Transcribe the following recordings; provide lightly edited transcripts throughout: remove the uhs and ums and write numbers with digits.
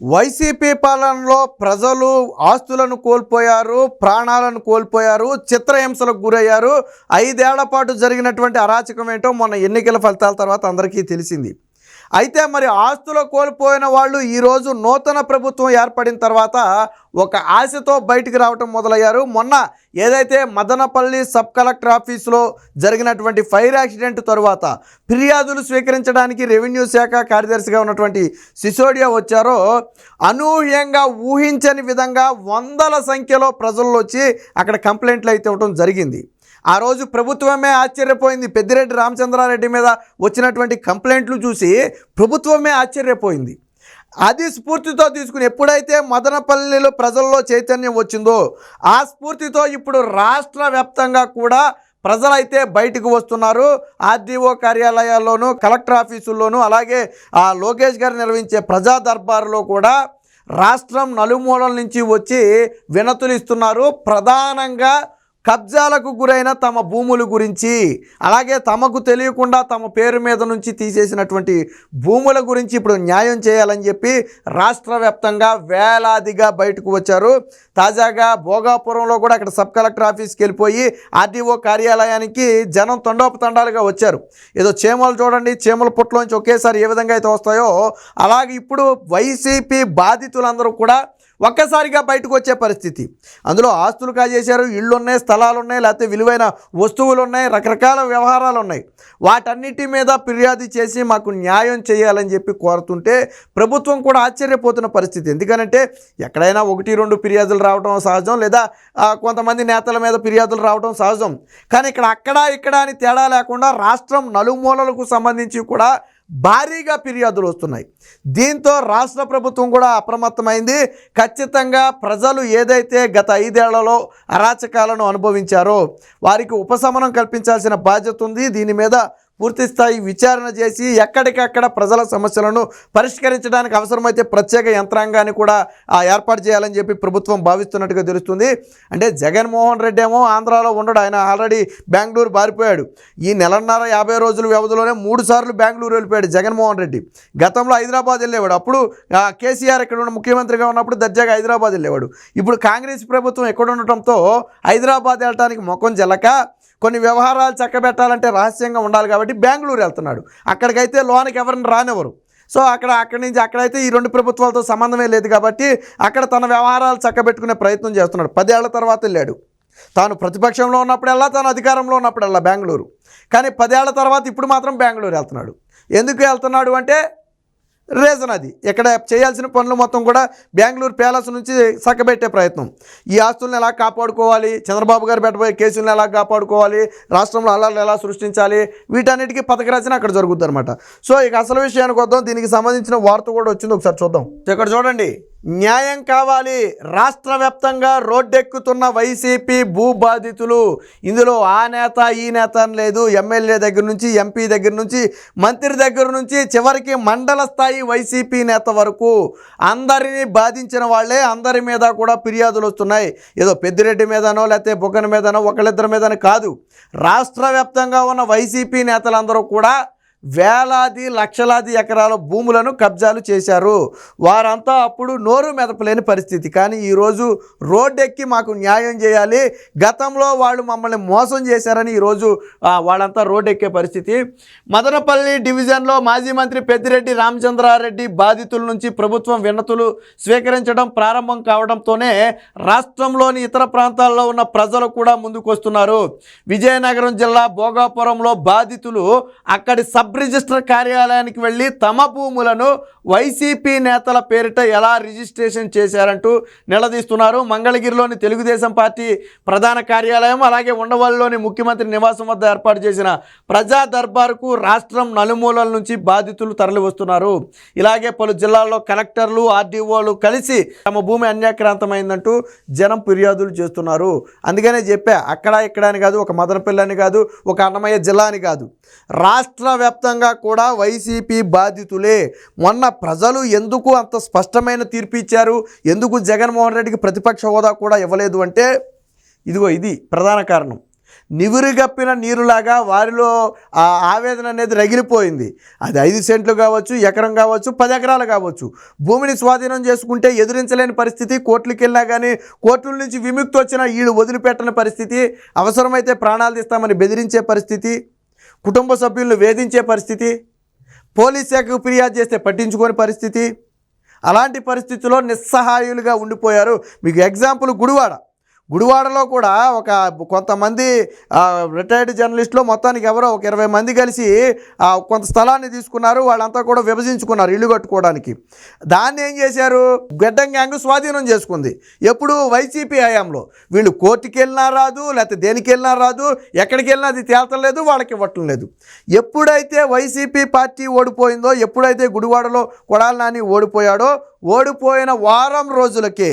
YCP పాలనలో ప్రజలు ఆస్తులను కోల్పోయారు, ప్రాణాలను కోల్పోయారు, చిత్రహింసలకు గురయ్యారు. 5 ఏళ్ల పాటు జరిగినటువంటి అరాచకం ఏంటో మొన్న ఎన్నికల ఫలితాల తర్వాత అందరికీ తెలిసింది. అయితే మరి ఆస్తులు కోల్పోయిన వాళ్ళు ఈరోజు నూతన ప్రభుత్వం ఏర్పడిన తర్వాత ఒక ఆశతో బయటికి రావటం మొదలయ్యారు. మొన్న ఏదైతే మదనపల్లి సబ్ కలెక్టర్ ఆఫీసులో జరిగినటువంటి ఫైర్ యాక్సిడెంట్ తరువాత ఫిర్యాదులు స్వీకరించడానికి రెవెన్యూ శాఖ కార్యదర్శిగా ఉన్నటువంటి సిసోడియా వచ్చారో, అనూహ్యంగా ఊహించని విధంగా వందల సంఖ్యలో ప్రజలు వచ్చి అక్కడ కంప్లైంట్లు అయితే ఇవ్వడం జరిగింది. ఆ రోజు ప్రభుత్వమే ఆశ్చర్యపోయింది. పెద్దిరెడ్డి రామచంద్రారెడ్డి మీద వచ్చినటువంటి కంప్లైంట్లు చూసి ప్రభుత్వమే ఆశ్చర్యపోయింది. అది స్ఫూర్తితో తీసుకుని ఎప్పుడైతే మదనపల్లిలో ప్రజల్లో చైతన్యం వచ్చిందో ఆ స్ఫూర్తితో ఇప్పుడు రాష్ట్ర వ్యాప్తంగా కూడా ప్రజలైతే బయటకు వస్తున్నారు. ఆర్డీఓ కార్యాలయాల్లోనూ, కలెక్టర్ ఆఫీసుల్లోనూ, అలాగే లోకేష్ గారు నిర్వహించే ప్రజా దర్బారులో కూడా రాష్ట్రం నలుమూలల నుంచి వచ్చి వినతులు ఇస్తున్నారు. ప్రధానంగా కబ్జాలకు గురైన తమ భూముల గురించి, అలాగే తమకు తెలియకుండా తమ పేరు మీద నుంచి తీసేసినటువంటి భూముల గురించి ఇప్పుడు న్యాయం చేయాలని చెప్పి రాష్ట్ర వ్యాప్తంగా వేలాదిగా బయటకు వచ్చారు. తాజాగా భోగాపురంలో కూడా అక్కడ సబ్ కలెక్టర్ ఆఫీస్కి వెళ్ళిపోయి ఆర్డీఓ కార్యాలయానికి జనం తండోపతండాలుగా వచ్చారు. ఏదో చీమలు చూడండి, చీమల పుట్టలోంచి ఒకేసారి ఏ విధంగా అయితే వస్తాయో అలాగే ఇప్పుడు వైసీపీ బాధితులందరూ కూడా ఒక్కసారిగా బయటకు వచ్చే పరిస్థితి. అందులో ఆస్తులు కాజేశారు, ఇళ్ళు ఉన్నాయి, స్థలాలు ఉన్నాయి, లేకపోతే విలువైన వస్తువులు ఉన్నాయి, రకరకాల వ్యవహారాలు ఉన్నాయి. వాటన్నిటి మీద ఫిర్యాదు చేసి మాకు న్యాయం చేయాలని చెప్పి కోరుతుంటే ప్రభుత్వం కూడా ఆశ్చర్యపోతున్న పరిస్థితి. ఎందుకనంటే ఎక్కడైనా 1-2 ఫిర్యాదులు రావడం సహజం, లేదా కొంతమంది నేతల మీద ఫిర్యాదులు రావడం సహజం. కానీ ఇక్కడ అని తేడా లేకుండా రాష్ట్రం నలుమూలలకు సంబంధించి కూడా భారీగా ఫిర్యాదులు వస్తున్నాయి. దీంతో రాష్ట్ర ప్రభుత్వం కూడా అప్రమత్తమైంది. ఖచ్చితంగా ప్రజలు ఏదైతే గత 5 ఏళ్లలో అరాచకాలను అనుభవించారో వారికి ఉపశమనం కల్పించాల్సిన బాధ్యత ఉంది. దీని మీద పూర్తిస్థాయి విచారణ చేసి ఎక్కడికక్కడ ప్రజల సమస్యలను పరిష్కరించడానికి అవసరమైతే ప్రత్యేక యంత్రాంగాన్ని కూడా ఏర్పాటు చేయాలని చెప్పి ప్రభుత్వం భావిస్తున్నట్టుగా తెలుస్తుంది. అంటే జగన్మోహన్ రెడ్డి ఏమో ఆంధ్రాలో ఉండడు, ఆయన ఆల్రెడీ బెంగళూరు బారిపోయాడు. ఈ నెలన్నర 50 రోజుల వ్యవధిలోనే 3 సార్లు బెంగళూరు వెళ్ళిపోయాడు జగన్మోహన్ రెడ్డి. గతంలో హైదరాబాద్ వెళ్ళేవాడు, అప్పుడు కేసీఆర్ ఇక్కడ ఉన్న ముఖ్యమంత్రిగా ఉన్నప్పుడు దర్జాగా హైదరాబాద్ వెళ్ళేవాడు. ఇప్పుడు కాంగ్రెస్ ప్రభుత్వం ఎక్కడ ఉండటంతో హైదరాబాద్ వెళ్ళడానికి ముఖం జల్లక కొన్ని వ్యవహారాలు చక్కబెట్టాలంటే రహస్యంగా ఉండాలి కాబట్టి బెంగళూరు వెళ్తున్నాడు. అక్కడికైతే లోనికి ఎవరిని రానివ్వరు. సో అక్కడైతే ఈ 2 ప్రభుత్వాలతో సంబంధమే లేదు కాబట్టి అక్కడ తన వ్యవహారాలు చక్కబెట్టుకునే ప్రయత్నం చేస్తున్నాడు. 10 ఏళ్ల తర్వాత వెళ్ళాడు. తాను ప్రతిపక్షంలో ఉన్నప్పుడల్లా, తాను అధికారంలో ఉన్నప్పుడల్లా బెంగళూరు. కానీ 10 ఏళ్ల తర్వాత ఇప్పుడు మాత్రం బెంగళూరు వెళ్తున్నాడు. ఎందుకు వెళ్తున్నాడు అంటే రీజన్ అది. ఇక్కడ చేయాల్సిన పనులు మొత్తం కూడా బెంగళూరు ప్యాలెస్ నుంచి చక్కబెట్టే ప్రయత్నం. ఈ ఆస్తులను ఎలా కాపాడుకోవాలి, చంద్రబాబు గారు పెట్టబోయే కేసులను ఎలా కాపాడుకోవాలి, రాష్ట్రంలో అల్లర్లు ఎలా సృష్టించాలి, వీటన్నిటికీ పథక రచన అక్కడ జరుగుద్ది అనమాట. సో ఇక అసలు విషయానికి వద్దాం. దీనికి సంబంధించిన వార్త కూడా వచ్చింది, ఒకసారి చూద్దాం. ఇక్కడ చూడండి, న్యాయం కావాలి, రాష్ట్ర వ్యాప్తంగా రోడ్డెక్కుతున్న వైసీపీ భూ బాధితులు. ఇందులో ఆ నేత ఈ నేత అని లేదు. ఎమ్మెల్యే దగ్గర నుంచి, ఎంపీ దగ్గర నుంచి, మంత్రి దగ్గర నుంచి, చివరికి మండల స్థాయి వైసీపీ నేత వరకు అందరినీ బాధించిన వాళ్ళే. అందరి మీద కూడా ఫిర్యాదులు వస్తున్నాయి. ఏదో పెద్దిరెడ్డి మీదనో లేకపోతే బుగ్గన మీదనో ఒకళ్ళిద్దరి మీదనో కాదు, రాష్ట్ర వ్యాప్తంగా ఉన్న వైసీపీ నేతలందరూ కూడా వేలాది లక్షలాది ఎకరాల భూములను కబ్జాలు చేశారు. వారంతా అప్పుడు నోరు మెదపలేని పరిస్థితి. కానీ ఈరోజు రోడ్డెక్కి మాకు న్యాయం చేయాలి, గతంలో వాళ్ళు మమ్మల్ని మోసం చేశారని ఈరోజు వాళ్ళంతా రోడ్డెక్కే పరిస్థితి. మదనపల్లి డివిజన్లో మాజీ మంత్రి పెద్దిరెడ్డి రామచంద్రారెడ్డి బాధితుల నుంచి ప్రభుత్వం వినతులు స్వీకరించడం ప్రారంభం కావడంతోనే రాష్ట్రంలోని ఇతర ప్రాంతాల్లో ఉన్న ప్రజలు కూడా ముందుకు వస్తున్నారు. విజయనగరం జిల్లా భోగాపురంలో బాధితులు అక్కడి సబ్ రిజిస్టర్ కార్యాలయానికి వెళ్ళి తమ భూములను వైసీపీ నేతల పేరిట ఎలా రిజిస్ట్రేషన్ చేశారంటూ నిలదీస్తున్నారు. మంగళగిరిలోని తెలుగుదేశం పార్టీ ప్రధాన కార్యాలయం, అలాగే ఉండవల్లిలోని ముఖ్యమంత్రి నివాసం వద్ద ఏర్పాటు చేసిన ప్రజా దర్బారుకు రాష్ట్రం నలుమూలల నుంచి బాధితులు తరలి వస్తున్నారు. ఇలాగే పలు జిల్లాల్లో కలెక్టర్లు, ఆర్డీఓలు కలిసి తమ భూమి అన్యాక్రాంతమైందంటూ జనం ఫిర్యాదులు చేస్తున్నారు. అందుకనే చెప్పా, అక్కడ ఇక్కడ అని కాదు, ఒక మదనపల్లి అని కాదు, ఒక అన్నమయ్య జిల్లా అని కాదు, రాష్ట్ర వ్యాప్తంగా కూడా వైసీపీ బాధితులే. మొన్న ప్రజలు ఎందుకు అంత స్పష్టమైన తీర్పు ఇచ్చారు, ఎందుకు జగన్మోహన్ రెడ్డికి ప్రతిపక్ష హోదా కూడా ఇవ్వలేదు అంటే ఇదిగో ఇది ప్రధాన కారణం. నివురుగప్పిన నీరులాగా వారిలో ఆ ఆవేదన అనేది రగిలిపోయింది. అది 5 సెంట్లు కావచ్చు, ఎకరం కావచ్చు, 10 ఎకరాలు కావచ్చు. భూమిని స్వాధీనం చేసుకుంటే ఎదురించలేని పరిస్థితి. కోర్టులకు వెళ్ళినా కానీ కోర్టుల నుంచి విముక్తి వచ్చినా వీళ్ళు వదిలిపెట్టని పరిస్థితి. అవసరమైతే ప్రాణాలు తీస్తామని బెదిరించే పరిస్థితి, కుటుంబ సభ్యులను వేధించే పరిస్థితి, పోలీస్ శాఖకు ఫిర్యాదు చేస్తే పట్టించుకోని పరిస్థితి. అలాంటి పరిస్థితుల్లో నిస్సహాయులుగా ఉండిపోయారు. మీకు ఎగ్జాంపుల్ గుడివాడలో కూడా కొంతమంది రిటైర్డ్ జర్నలిస్టులు మొత్తానికి ఎవరో ఒక 20 మంది కలిసి కొంత స్థలాన్ని తీసుకున్నారు. వాళ్ళంతా కూడా విభజించుకున్నారు ఇల్లు కట్టుకోవడానికి. దాన్ని ఏం చేశారు, గెడ్డం గ్యాంగ్ స్వాధీనం చేసుకుంది. ఎప్పుడు వైసీపీ హయాంలో. వీళ్ళు కోర్టుకి వెళ్ళినా రాదు, లేకపోతే దేనికి వెళ్ళినా రాదు, ఎక్కడికి వెళ్ళినా అది తేల్చలేదు, వాళ్ళకి ఇవ్వటం లేదు. ఎప్పుడైతే వైసీపీ పార్టీ ఓడిపోయిందో, ఎప్పుడైతే గుడివాడలో కొడాలి నాని ఓడిపోయాడో, ఓడిపోయిన వారం రోజులకే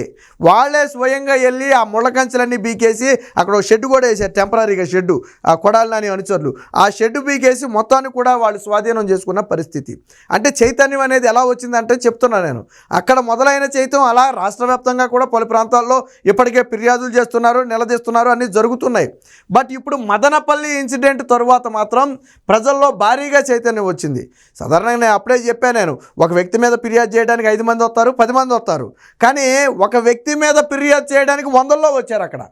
వాళ్ళే స్వయంగా వెళ్ళి ఆ ముళ్ళకంచెలన్నీ బీకేసి అక్కడ షెడ్ కూడా వేసారు, టెంపరీగా షెడ్డు, ఆ కొడాలి నాని అనుచరులు ఆ షెడ్ బీకేసి మొత్తాన్ని కూడా వాళ్ళు స్వాధీనం చేసుకున్న పరిస్థితి. అంటే చైతన్యం అనేది ఎలా వచ్చిందంటే చెప్తున్నా నేను, అక్కడ మొదలైన చైతన్యం అలా రాష్ట్ర వ్యాప్తంగా కూడా పలు ప్రాంతాల్లో ఇప్పటికే ఫిర్యాదులు చేస్తున్నారు, నిలదీస్తున్నారు, అన్నీ జరుగుతున్నాయి. బట్ ఇప్పుడు మదనపల్లి ఇన్సిడెంట్ తరువాత మాత్రం ప్రజల్లో భారీగా చైతన్యం వచ్చింది. సాధారణంగా నేను అప్పుడే చెప్పాను, నేను ఒక వ్యక్తి మీద ఫిర్యాదు చేయడానికి 5 మంది వస్తారు, 10 మంది వస్తారు, కానీ ఒక వ్యక్తి మీద ఫిర్యాదు చేయడానికి 100లో వచ్చారు అక్కడ.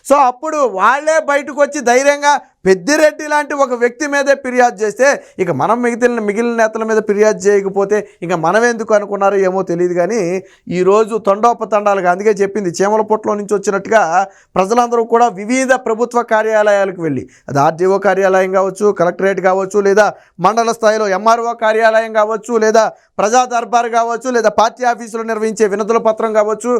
సో అప్పుడు వాళ్ళే బయటకు వచ్చి ధైర్యంగా పెద్దిరెడ్డి లాంటి ఒక వ్యక్తి మీదే ఫిర్యాదు చేస్తే ఇక మనం మిగిలిన నేతల మీద ఫిర్యాదు చేయకపోతే ఇంకా మనం ఎందుకు అనుకున్నారో ఏమో తెలియదు. కానీ ఈరోజు తండోపతండాలుగా, అందుకే చెప్పింది, చీమల పొట్టలో నుంచి వచ్చినట్టుగా ప్రజలందరూ కూడా వివిధ ప్రభుత్వ కార్యాలయాలకు వెళ్ళి, అది ఆర్డీఓ కార్యాలయం కావచ్చు, కలెక్టరేట్ కావచ్చు, లేదా మండల స్థాయిలో ఎంఆర్ఓ కార్యాలయం కావచ్చు, లేదా ప్రజా దర్బార్ కావచ్చు, లేదా పార్టీ ఆఫీసులో నిర్వహించే వినతుల పత్రం కావచ్చు,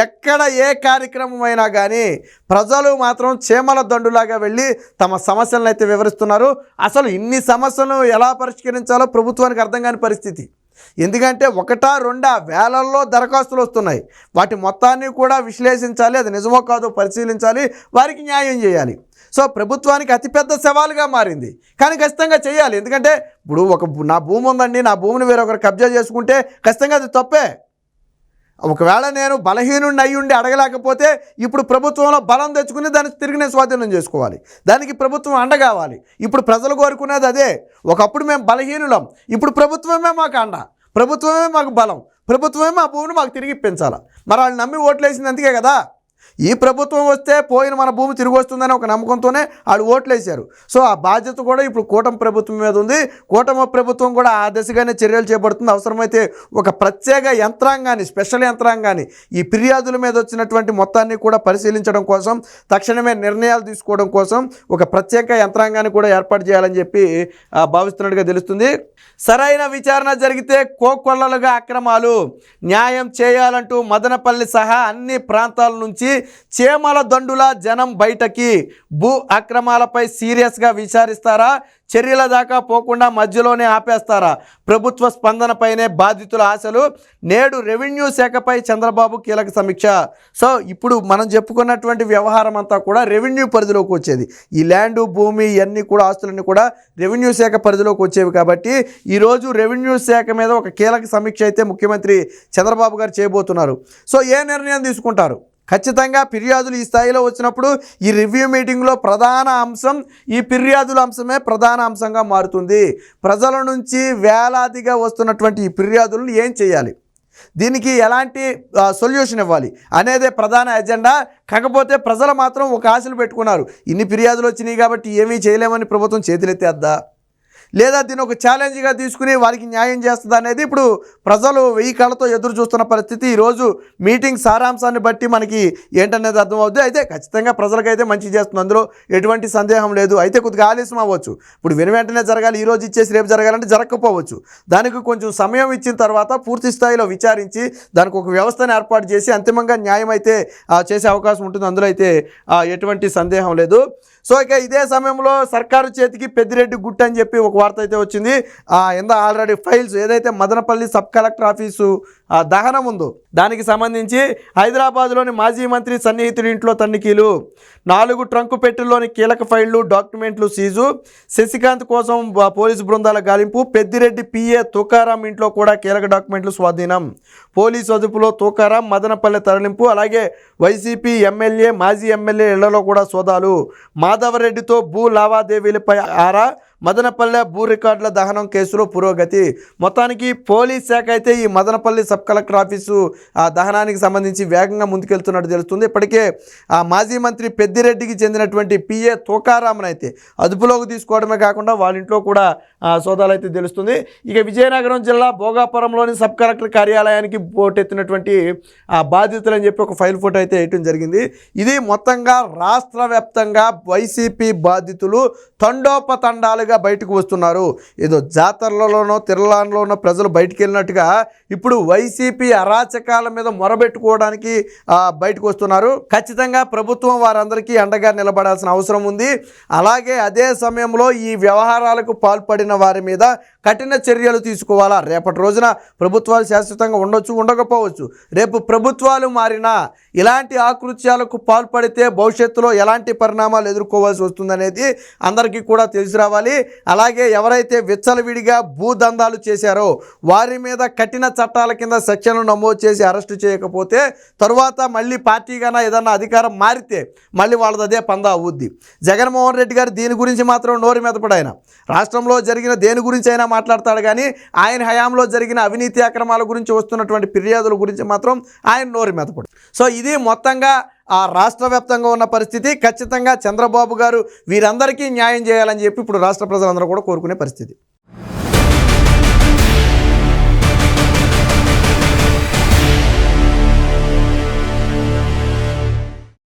ఎక్కడ ఏ కార్యక్రమం అయినా కానీ ప్రజలు మాత్రం చీమల దండులాగా వెళ్ళి తమ సమస్యలను అయితే వివరిస్తున్నారు. అసలు ఇన్ని సమస్యలను ఎలా పరిష్కరించాలో ప్రభుత్వానికి అర్థం కాని పరిస్థితి. ఎందుకంటే 1-2 వేలల్లో దరఖాస్తులు వస్తున్నాయి. వాటి మొత్తాన్ని కూడా విశ్లేషించాలి, అది నిజమో కాదో పరిశీలించాలి, వారికి న్యాయం చేయాలి. సో ప్రభుత్వానికి అతిపెద్ద సవాలుగా మారింది. కానీ ఖచ్చితంగా చేయాలి. ఎందుకంటే ఇప్పుడు నా భూమి ఉందండి, నా భూమిని వేరొకరు కబ్జా చేసుకుంటే ఖచ్చితంగా అది తప్పే. ఒకవేళ నేను బలహీనుడిని అయ్యుండి అడగలేకపోతే ఇప్పుడు ప్రభుత్వంలో బలం తెచ్చుకుని దాన్ని తిరిగి నేను స్వాధీనం చేసుకోవాలి. దానికి ప్రభుత్వం అండ కావాలి. ఇప్పుడు ప్రజలు కోరుకునేది అదే. ఒకప్పుడు మేము బలహీనులం, ఇప్పుడు ప్రభుత్వమే మాకు అండ, ప్రభుత్వమే మాకు బలం, ప్రభుత్వమే మా భూమిని మాకు తిరిగి ఇప్పించాలి. మరి వాళ్ళు నమ్మి ఓట్లేసింది అందుకే కదా. ఈ ప్రభుత్వం వస్తే పోయిన మన భూమి తిరిగి వస్తుందని ఒక నమ్మకంతోనే వాళ్ళు ఓట్లేశారు. సో ఆ బాధ్యత కూడా ఇప్పుడు కూటమి ప్రభుత్వం మీద ఉంది. కూటమి ప్రభుత్వం కూడా ఆ దిశగానే చర్యలు చేపడుతుంది. అవసరమైతే ఒక ప్రత్యేక యంత్రాంగాన్ని, స్పెషల్ యంత్రాంగాన్ని ఈ ఫిర్యాదుల మీద వచ్చినటువంటి మొత్తాన్ని కూడా పరిశీలించడం కోసం, తక్షణమే నిర్ణయాలు తీసుకోవడం కోసం ఒక ప్రత్యేక యంత్రాంగాన్ని కూడా ఏర్పాటు చేయాలని చెప్పి భావిస్తున్నట్టుగా తెలుస్తుంది. సరైన విచారణ జరిగితే కోకొల్లలుగా అక్రమాలు న్యాయం చేయాలంటూ మదనపల్లి సహా అన్ని ప్రాంతాల నుంచి చీమల దండుల జనం బయటకి. భూ అక్రమాలపై సీరియస్గా విచారిస్తారా, చర్యల దాకా పోకుండా మధ్యలోనే ఆపేస్తారా? ప్రభుత్వ స్పందనపైనే బాధితుల ఆశలు. నేడు రెవెన్యూ శాఖపై చంద్రబాబు కీలక సమీక్ష. సో ఇప్పుడు మనం చెప్పుకున్నటువంటి వ్యవహారం అంతా కూడా రెవెన్యూ పరిధిలోకి వచ్చేది. ఈ ల్యాండు, భూమి, ఇవన్నీ కూడా ఆస్తులన్నీ కూడా రెవెన్యూ శాఖ పరిధిలోకి వచ్చేవి. కాబట్టి ఈరోజు రెవెన్యూ శాఖ మీద ఒక కీలక సమీక్ష అయితే ముఖ్యమంత్రి చంద్రబాబు గారు చేయబోతున్నారు. సో ఏ నిర్ణయం తీసుకుంటారు? ఖచ్చితంగా ఫిర్యాదులు ఈ స్థాయిలో వచ్చినప్పుడు ఈ రివ్యూ మీటింగ్లో ప్రధాన అంశం ఈ ఫిర్యాదుల అంశమే ప్రధాన అంశంగా మారుతుంది. ప్రజల నుంచి వేలాదిగా వస్తున్నటువంటి ఈ ఫిర్యాదులను ఏం చేయాలి, దీనికి ఎలాంటి సొల్యూషన్ ఇవ్వాలి అనేదే ప్రధాన ఎజెండా. కాకపోతే ప్రజలు మాత్రం ఒక ఆశలు పెట్టుకున్నారు. ఇన్ని ఫిర్యాదులు వచ్చినాయి కాబట్టి ఏమీ చేయలేమని ప్రభుత్వం చేతులెత్తేద్దా, లేదా దీన్ని ఒక ఛాలెంజ్గా తీసుకుని వారికి న్యాయం చేస్తుంది అనేది ఇప్పుడు ప్రజలు 1000 కళ్ళతో ఎదురు చూస్తున్న పరిస్థితి. ఈరోజు మీటింగ్ సారాంశాన్ని బట్టి మనకి ఏంటనేది అర్థమవుద్ది. అయితే ఖచ్చితంగా ప్రజలకైతే మంచి చేస్తుంది, అందులో ఎటువంటి సందేహం లేదు. అయితే కొద్దిగా ఆలస్యం అవ్వచ్చు. ఇప్పుడు వెంటనే జరగాలి, ఈరోజు ఇచ్చేసి రేపు జరగాలంటే జరగకపోవచ్చు. దానికి కొంచెం సమయం ఇచ్చిన తర్వాత పూర్తి స్థాయిలో విచారించి దానికి ఒక వ్యవస్థను ఏర్పాటు చేసి అంతిమంగా న్యాయం అయితే చేసే అవకాశం ఉంటుంది. అందులో అయితే ఎటువంటి సందేహం లేదు. సో ఇక ఇదే సమయంలో సర్కారు చేతికి పెద్దిరెడ్డి గుట్టు అని చెప్పి ఒక వార్త అయితే వచ్చింది. ఆల్రెడీ ఫైల్స్ ఏదైతే మదనపల్లి సబ్ కలెక్టర్ ఆఫీసు దహనం ఉందో దానికి సంబంధించి హైదరాబాద్లోని మాజీ మంత్రి సన్నిహితుడి ఇంట్లో తనిఖీలు, 4 ట్రంకు పెట్టెల్లోని కీలక ఫైళ్లు డాక్యుమెంట్లు సీజు, శశికాంత్ కోసం పోలీసు బృందాల గాలింపు, పెద్దిరెడ్డి పిఏ తుకారాం ఇంట్లో కూడా కీలక డాక్యుమెంట్లు స్వాధీనం, పోలీసు అదుపులో తుకారాం మదనపల్లె తరలింపు, అలాగే వైసీపీ ఎమ్మెల్యే మాజీ ఎమ్మెల్యే ఇళ్లలో కూడా సోదాలు, మాధవరెడ్డితో భూ లావాదేవీలపై ఆరా, మదనపల్లె భూ రికార్డుల దహనం కేసులో పురోగతి. మొత్తానికి పోలీస్ శాఖ అయితే ఈ మదనపల్లి సబ్ కలెక్టర్ ఆఫీసు దహనానికి సంబంధించి వేగంగా ముందుకెళ్తున్నట్టు తెలుస్తుంది. ఇప్పటికే మాజీ మంత్రి పెద్దిరెడ్డికి చెందినటువంటి పిఏ తుకారాంను అయితే అదుపులోకి తీసుకోవడమే కాకుండా వాళ్ళ ఇంట్లో కూడా సోదాలు అయితే తెలుస్తుంది. ఇక విజయనగరం జిల్లా భోగాపురంలోని సబ్ కలెక్టర్ కార్యాలయానికి పోటెత్తినటువంటి బాధితులు అని చెప్పి ఒక ఫైల్ ఫోటో అయితే వేయటం జరిగింది. ఇది మొత్తంగా రాష్ట్ర వ్యాప్తంగా వైసీపీ బాధితులు తండోపతండాలుగా బయటకు వస్తున్నారు. ఏదో జాతరలలోనో తిరలాన్లోనో ప్రజలు బయటికి వెళ్ళినట్టుగా ఇప్పుడు వైసీపీ అరాచకాల మీద మొరబెట్టుకోవడానికి బయటకు వస్తున్నారు. ఖచ్చితంగా ప్రభుత్వం వారందరికీ అండగా నిలబడాల్సిన అవసరం ఉంది. అలాగే అదే సమయంలో ఈ వ్యవహారాలకు పాల్పడిన వారి మీద కఠిన చర్యలు తీసుకోవాలా. రేపటి రోజున ప్రభుత్వాలు శాశ్వతంగా ఉండొచ్చు, ఉండకపోవచ్చు. రేపు ప్రభుత్వాలు మారినా ఇలాంటి ఆకృత్యాలకు పాల్పడితే భవిష్యత్తులో ఎలాంటి పరిణామాలు ఎదుర్కోవాల్సి వస్తుందనేది అందరికీ కూడా తెలిసి రావాలి. అలాగే ఎవరైతే విచ్చలవిడిగా భూదందాలు చేశారో వారి మీద కఠిన చట్టాల కింద సెక్షన్లు నమోదు చేసి అరెస్టు చేయకపోతే తరువాత మళ్ళీ పార్టీగానా ఏదన్నా అధికారం మారితే మళ్ళీ వాళ్ళది అదే పందా అవుద్ది. జగన్మోహన్ రెడ్డి గారు దీని గురించి మాత్రం నోరు మెదపడు. ఆయన రాష్ట్రంలో జరిగిన దేని గురించి అయినా మాట్లాడతాడు, కానీ ఆయన హయాంలో జరిగిన అవినీతి అక్రమాల గురించి వస్తున్నటువంటి ఫిర్యాదుల గురించి మాత్రం ఆయన నోరు మెదపడు. సో ఇది మొత్తంగా రాష్ట్ర వ్యాప్తంగా ఉన్న పరిస్థితి. ఖచ్చితంగా చంద్రబాబు గారు వీరందరికీ న్యాయం చేయాలని చెప్పి ఇప్పుడు రాష్ట్ర ప్రజలందరూ కూడా కోరుకునే పరిస్థితి.